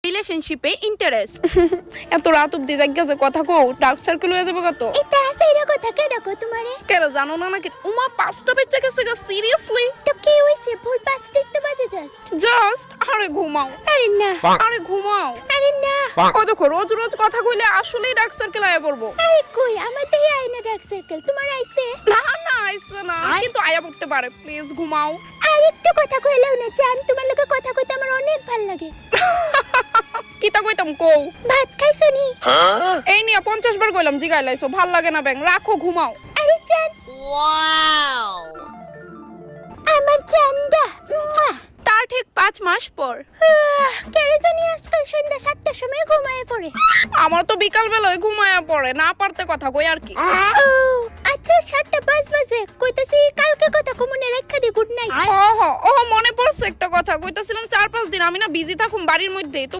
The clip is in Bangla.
রিলেশনশিপে ইন্টারেস্ট এত রাত অব্দি জায়গা কথা কও ডার্ক সার্কেল হয়ে যাবে কত এটা আছে এর কথা কে ডাকো তোমারে কেন জানো না নাকি উমা 5টা বেজে গেছে গা সিরিয়াসলি তো কি হইছে ভোর 5টা তো বাজে জাস্ট আরে ঘুমাও আরে না আরে ঘুমাও আরে না ও দেখো রোজ রোজ কথা কইলে আসলেই ডার্ক সার্কেল আয়া পড়বো আরে কই আমার তো এই আইনা ডার্ক সার্কেল তোমার আইছে না না আইছে না কিন্তু আয়া পড়তে পারে প্লিজ ঘুমাও আর একটু কথা কইলেও না জান তোমার লগে কথা কইতে আমার অনেক ভালো লাগে কিতা কইতাম কও ভাত খাইছো নি এই নিয়ে 50 বার কইলাম জিগাইলাইছো ভাল লাগে না ব্যাং রাখো ঘুমাও আরে জান ওয়াও আমার জানদা তার ঠিক 5 মাস পর কেরে জানি আজকাল সন্ধ্যা 7টার সময় ঘুমায় পড়ে আমার তো বিকাল বেলায় ঘুমায়া পড়ে না পারতে কথা কই আর কি ও আচ্ছা 7টা 5 বাজে কইতাছি কালকে কথা কমনে রাখা দি গুড নাইট ও মনে পড়ছে একটা কথা কইতাছিলাম 4-5 দিন আমি না বিজি থাকুম বাড়ির মধ্যেই তো